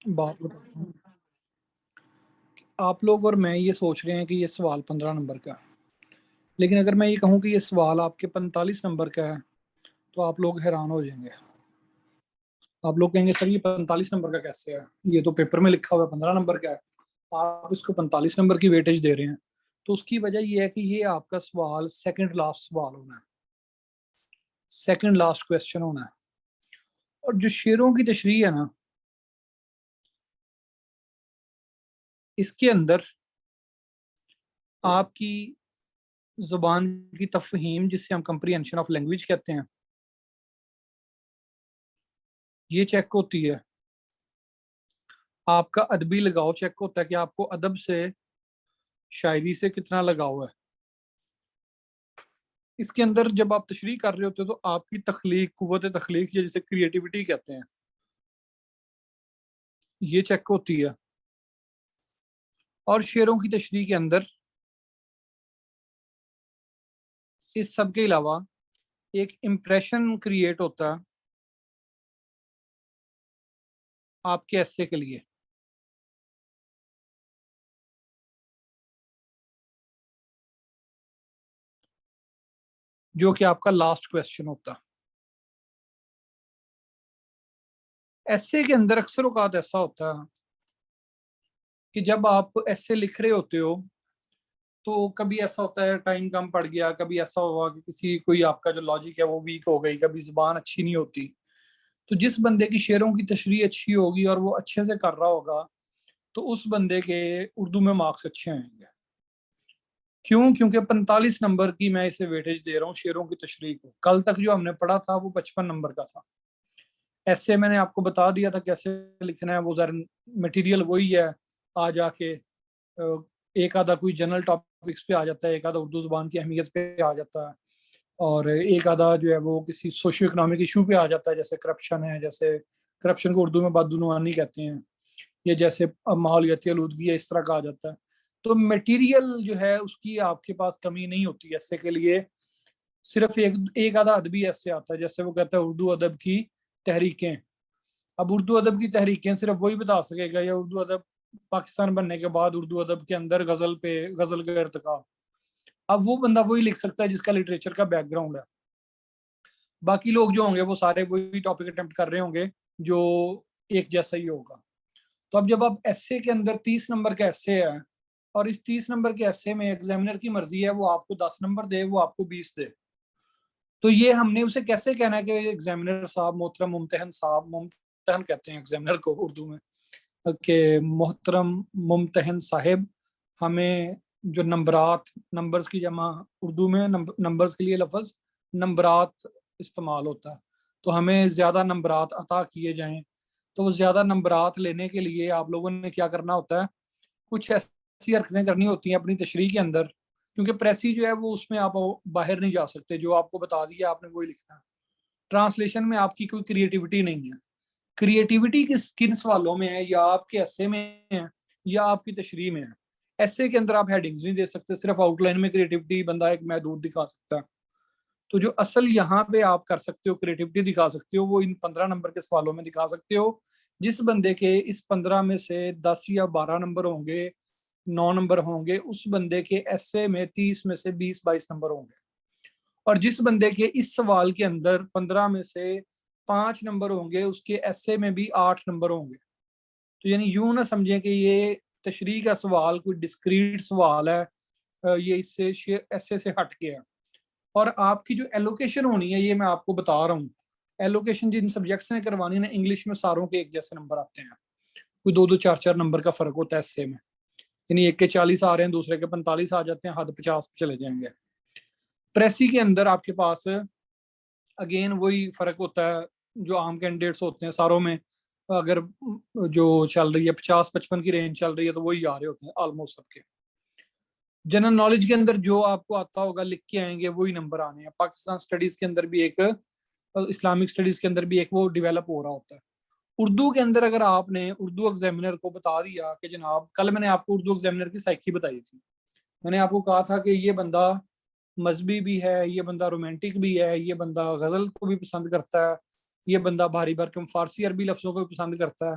بات بتاتا ہوں، آپ لوگ اور میں یہ سوچ رہے ہیں کہ یہ سوال 15 نمبر کا ہے، لیکن اگر میں یہ کہوں کہ یہ سوال آپ کے 45 نمبر کا ہے تو آپ لوگ حیران ہو جائیں گے۔ آپ لوگ کہیں گے سر یہ 45 نمبر کا کیسے ہے، یہ تو پیپر میں لکھا ہوا ہے 15 نمبر کا ہے، آپ اس کو 45 نمبر کی ویٹیج دے رہے ہیں۔ تو اس کی وجہ یہ ہے کہ یہ آپ کا سوال سیکنڈ لاسٹ سوال ہونا ہے، سیکنڈ لاسٹ کوشچن ہونا ہے۔ اور جو شعروں کی تشریح ہے نا، اس کے اندر آپ کی زبان کی تفہیم، جسے ہم کمپریہنشن آف لینگویج کہتے ہیں، یہ چیک ہوتی ہے۔ آپ کا ادبی لگاؤ چیک ہوتا ہے کہ آپ کو ادب سے، شاعری سے کتنا لگاؤ ہے۔ اس کے اندر جب آپ تشریح کر رہے ہوتے ہو تو آپ کی تخلیق، قوت تخلیق، یا جسے کریٹیوٹی کہتے ہیں، یہ چیک ہوتی ہے۔ اور شعروں کی تشریح کے اندر اس سب کے علاوہ ایک امپریشن کریٹ ہوتا ہے آپ کے ایسے کے لیے، جو کہ آپ کا لاسٹ کویسچن ہوتا ہے۔ ایسے کے اندر اکثر اوقات ایسا ہوتا ہے کہ جب آپ ایسے لکھ رہے ہوتے ہو تو کبھی ایسا ہوتا ہے ٹائم کم پڑ گیا، کبھی ایسا ہوا کہ کسی کوئی آپ کا جو لاجک ہے وہ ویک ہو گئی، کبھی زبان اچھی نہیں ہوتی۔ تو جس بندے کی شعروں کی تشریح اچھی ہوگی اور وہ اچھے سے کر رہا ہوگا تو اس بندے کے اردو میں مارکس اچھے آئیں گے۔ کیوں؟ کیونکہ 45 نمبر کی میں اسے ویٹیج دے رہا ہوں شعروں کی تشریح کو۔ کل تک جو ہم نے پڑھا تھا وہ 55 نمبر کا تھا۔ ایسے میں نے آپ کو بتا دیا تھا کیسے لکھنا ہے، وہ ذرا مٹیریل وہی ہے، آ جا کے ایک آدھا کوئی جنرل ٹاپکس پہ آ جاتا ہے، ایک آدھا اردو زبان کی اہمیت پہ آ جاتا ہے، اور ایک آدھا جو ہے وہ کسی سوشیو اکنامک ایشو پہ آ جاتا ہے، جیسے کرپشن ہے، جیسے کرپشن کو اردو میں بدعنوانی کہتے ہیں، یا جیسے ماحولیاتی آلودگی ہے، اس طرح کا آ جاتا ہے۔ تو میٹیریل جو ہے اس کی آپ کے پاس کمی نہیں ہوتی ایسے کے لیے، صرف ایک آدھا ادبی ایسے آتا ہے، جیسے وہ کہتا ہے اردو ادب کی تحریکیں۔ اب اردو ادب کی تحریکیں صرف وہی بتا سکے گا، یا اردو ادب پاکستان بننے کے بعد اردو ادب کے اندر غزل کا ارتقا، اب وہ بندہ وہی لکھ سکتا ہے جس کا لٹریچر کا بیک گراؤنڈ ہے۔ باقی لوگ جو ہوں گے وہ سارے وہی ٹاپک اٹمپٹ کر رہے ہوں گے جو ایک جیسا ہی ہوگا۔ تو اب جب آپ ایسے کے اندر 30 نمبر کا ایسے ہے، اور اس 30 نمبر کے ایسے میں ایگزامینر کی مرضی ہے وہ آپ کو 10 نمبر دے، وہ آپ کو 20 دے، تو یہ ہم نے اسے کیسے کہنا ہے کہ ایگزامینر صاحب، محترم ممتحن صاحب، ممتحن کہتے ہیں ایگزامینر کو اردو میں، کہ محترم ممتحن صاحب، ہمیں جو نمبرات، نمبرز کی جمع اردو میں نمبرز کے لیے لفظ نمبرات استعمال ہوتا ہے، تو ہمیں زیادہ نمبرات عطا کیے جائیں۔ تو وہ زیادہ نمبرات لینے کے لیے آپ لوگوں نے کیا کرنا ہوتا ہے، کچھ ایسی حرکتیں کرنی ہوتی ہیں اپنی تشریح کے اندر، کیونکہ پریسی جو ہے وہ اس میں آپ باہر نہیں جا سکتے، جو آپ کو بتا دیا آپ نے وہی لکھنا ہے۔ ٹرانسلیشن میں آپ کی کوئی کریٹیوٹی نہیں ہے۔ کریٹیوٹی کن سوالوں میں ہے، یا آپ کے ایسے میں ہے یا آپ کی تشریح میں ہے۔ ایسے کے اندر آپ ہیڈنگز نہیں دے سکتے، صرف آؤٹ لائن میں کریٹیوٹی بندہ ایک محدود دکھا سکتا ہے۔ تو جو اصل یہاں پہ آپ کر سکتے ہو، کریٹیوٹی دکھا سکتے ہو، وہ ان 15 نمبر کے سوالوں میں دکھا سکتے ہو۔ جس بندے کے اس 15 میں سے 10 یا 12 نمبر ہوں گے، 9 نمبر ہوں گے، اس بندے کے ایسے میں 30 میں سے 20-22 نمبر ہوں گے۔ اور جس بندے کے اس سوال کے اندر 15 میں سے 5 نمبر ہوں گے، اس کے ایسے میں بھی 8 نمبر ہوں گے۔ تو یعنی یوں نہ سمجھیں کہ یہ تشریح کا سوال کوئی ڈسکریٹ سوال ہے، یہ اس سے ایسے سے ہٹ کے ہے۔ اور آپ کی جو ایلوکیشن ہونی ہے، یہ میں آپ کو بتا رہا ہوں، ایلوکیشن جن سبجیکٹس نے کروانی ہے، انگلش میں ساروں کے ایک جیسے نمبر آتے ہیں، کوئی 2-2 4-4 نمبر کا فرق ہوتا ہے ایسے میں، یعنی ایک کے 40 آ رہے ہیں، دوسرے کے 45 آ جاتے ہیں، حد 50 پہ چلے جائیں گے۔ پریسی کے اندر آپ کے پاس اگین وہی فرق ہوتا ہے جو عام کینڈیڈیٹس ہوتے ہیں ساروں میں، اگر جو چل رہی ہے 50-55 کی رینج چل رہی ہے تو وہی آ رہے ہوتے ہیں آلموسٹ سب کے۔ جنرل نالج کے اندر جو آپ کو آتا ہوگا لکھ کے آئیں گے وہی نمبر آنے ہیں۔ پاکستان سٹڈیز کے اندر بھی ایک، اسلامک سٹڈیز کے اندر بھی ایک وہ ڈیولپ ہو رہا ہوتا ہے۔ اردو کے اندر اگر آپ نے اردو ایگزامینر کو بتا دیا کہ جناب، کل میں نے آپ کو اردو ایگزامینر کی سائیکی بتائی تھی، میں نے آپ کو کہا تھا کہ یہ بندہ مذہبی بھی ہے، یہ بندہ رومانٹک بھی ہے، یہ بندہ غزل کو بھی پسند کرتا ہے، یہ بندہ بھاری بھرکم فارسی عربی لفظوں کو بھی پسند کرتا ہے،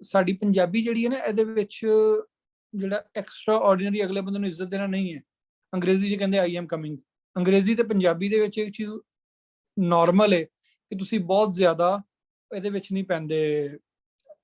ਸਾਡੀ ਪੰਜਾਬੀ ਜਿਹੜੀ ਹੈ ਨਾ ਇਹਦੇ ਵਿੱਚ ਜਿਹੜਾ ਐਕਸਟਰਾ ਆਰਡੀਨਰੀ ਅਗਲੇ ਬੰਦੇ ਨੂੰ ਇੱਜ਼ਤ ਦੇਣਾ ਨਹੀਂ ਹੈ। ਅੰਗਰੇਜ਼ੀ 'ਚ ਕਹਿੰਦੇ ਆਈ ਐਮ ਕਮਿੰਗ। ਅੰਗਰੇਜ਼ੀ ਤੇ ਪੰਜਾਬੀ ਦੇ ਵਿੱਚ ਇੱਕ ਚੀਜ਼ ਨਾਰਮਲ ਹੈ ਕਿ ਤੁਸੀਂ ਬਹੁਤ ਜ਼ਿਆਦਾ ਇਹਦੇ ਵਿੱਚ ਨਹੀਂ ਪੈਂਦੇ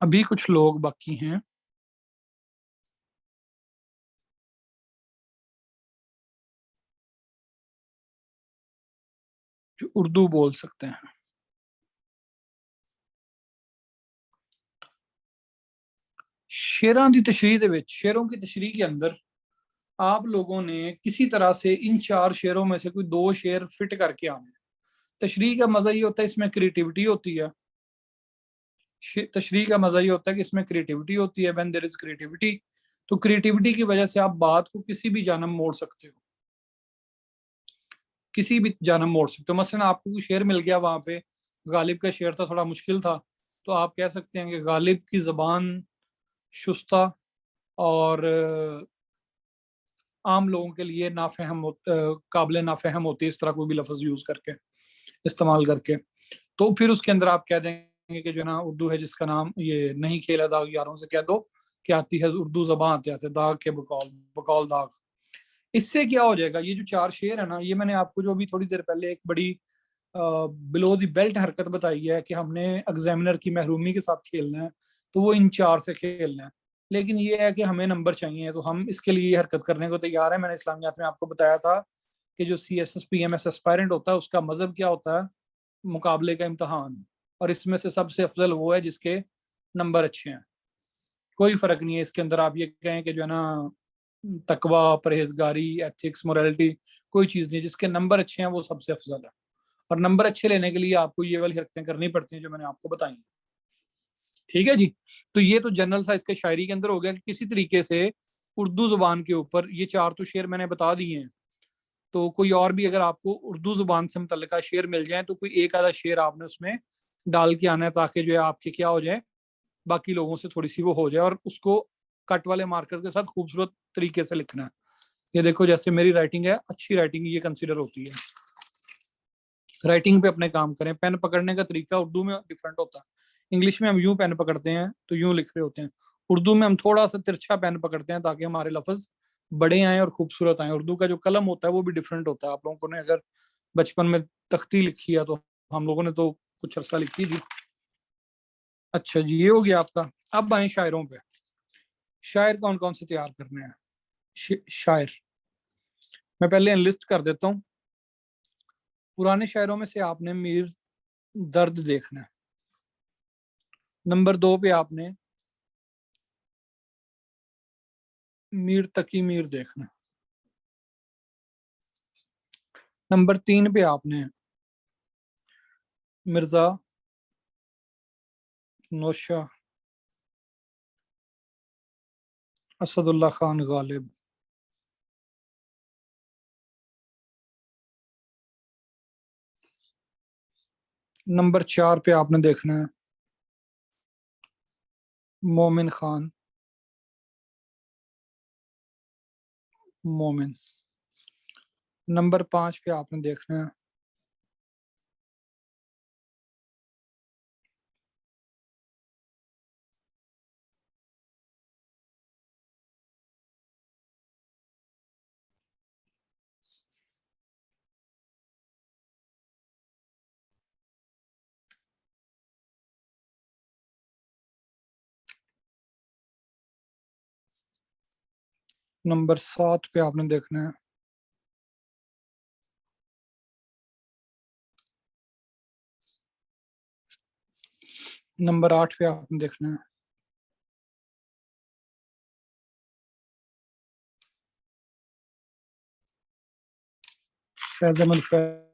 ابھی کچھ لوگ باقی ہیں جو اردو بول سکتے ہیں. شیراں دی تشریح دے وچ، شیروں کی تشریح کے اندر آپ لوگوں نے کسی طرح سے ان 4 شیروں میں سے کوئی 2 شیر فٹ کر کے آنے. تشریح کا مزہ یہ ہوتا ہے اس میں کریٹیوٹی ہوتی ہے. تشریح کا مزہ یہ ہوتا ہے کہ اس میں کریٹیوٹی ہوتی ہے. when there is creativity تو کریٹیوٹی کی وجہ سے آپ بات کو کسی بھی جانب موڑ سکتے ہو، کسی بھی جانب موڑ سکتے ہو. مثلا آپ کو کوئی شعر مل گیا، وہاں پہ غالب کا شعر تھا، تھوڑا مشکل تھا، تو آپ کہہ سکتے ہیں کہ غالب کی زبان شستہ اور عام لوگوں کے لیے نافہم قابل نافہم ہوتی ہے، اس طرح کوئی بھی لفظ یوز کر کے، استعمال کر کے. تو پھر اس کے اندر آپ کہہ دیں گے کہ جو نا اردو ہے جس کا نام یہ نہیں کھیلا داغ یاروں سے کہہ دو کہ آتی ہے اردو زبان آتے آتے داغ کے بقول داغ. اس سے کیا ہو جائے گا، یہ جو 4 شعر ہے نا، یہ میں نے آپ کو جو بھی تھوڑی دیر پہلے ایک بڑی بلو دی بیلٹ حرکت بتائی ہے کہ ہم نے ایگزامینر کی محرومی کے ساتھ کھیلنا ہے، تو وہ ان 4 سے کھیلنا ہے. لیکن یہ ہے کہ ہمیں نمبر چاہیے، تو ہم اس کے لیے حرکت کرنے کو تیار ہیں. میں نے اسلامیات میں آپ کو بتایا تھا کہ جو CSS PMS اسپائرنٹ ہوتا ہے اس کا مذہب کیا ہوتا ہے، مقابلے کا امتحان. اور اس میں سے سب سے افضل وہ ہے جس کے نمبر اچھے ہیں. کوئی فرق نہیں ہے اس کے اندر. آپ یہ کہیں کہ جو ہے نا تقوی، پرہیزگاری، ایتھکس، مورالٹی، کوئی چیز نہیں. جس کے نمبر اچھے ہیں وہ سب سے افضل ہے. اور نمبر اچھے لینے کے لیے آپ کو یہ والی حرکتیں کرنی پڑتی ہیں جو میں نے آپ کو بتائی. ٹھیک ہے جی. تو یہ تو جنرل سا اس کے شاعری کے اندر ہو گیا کہ کسی طریقے سے اردو زبان کے اوپر یہ 4 تو شعر میں نے بتا دیے ہیں. تو کوئی اور بھی اگر آپ کو اردو زبان سے متعلقہ شعر مل جائیں تو کوئی ایک آدھا شعر آپ نے اس میں ڈال کے آنا ہے تاکہ جو ہے آپ کے کیا ہو جائے، باقی لوگوں سے تھوڑی سی وہ ہو جائے. اور اس کو کٹ والے مارکر کے ساتھ خوبصورت طریقے سے لکھنا ہے. یہ دیکھو جیسے میری رائٹنگ ہے، اچھی رائٹنگ یہ کنسیڈر ہوتی ہے. رائٹنگ پہ اپنے کام کریں. پین پکڑنے کا طریقہ اردو میں ڈفرینٹ ہوتا ہے. انگلش میں ہم یوں پین پکڑتے ہیں تو یوں لکھ رہے ہوتے ہیں. اردو میں ہم تھوڑا سا ترچھا پین پکڑتے ہیں تاکہ ہمارے لفظ بڑے آئیں اور خوبصورت آئیں. اردو کا جو قلم ہوتا ہے وہ بھی ڈفرینٹ ہوتا ہے. آپ لوگوں نے اگر بچپن میں تختی لکھی ہے تو ہم لوگوں نے تو کچھ عرصہ لکھی تھی. اچھا جی، یہ ہو گیا آپ کا. اب آئیں شاعروں پہ. شاعر کون کون سے تیار کرنے ہیں؟ شاعر میں پہلے انلسٹ کر دیتا ہوں. پرانے شاعروں میں سے آپ نے میر درد دیکھنا ہے. نمبر 2 پہ آپ نے میر تقی میر دیکھنا. نمبر 3 پہ آپ نے مرزا نوشا اسد اللہ خان غالب. نمبر 4 پہ آپ نے دیکھنا ہے مومن خان مومن. نمبر 5 پہ آپ نے دیکھنا ہے نمبر 7 پہ آپ نے دیکھنا ہے نمبر 8 پہ آپ نے دیکھنا ہے فیض احمد فیض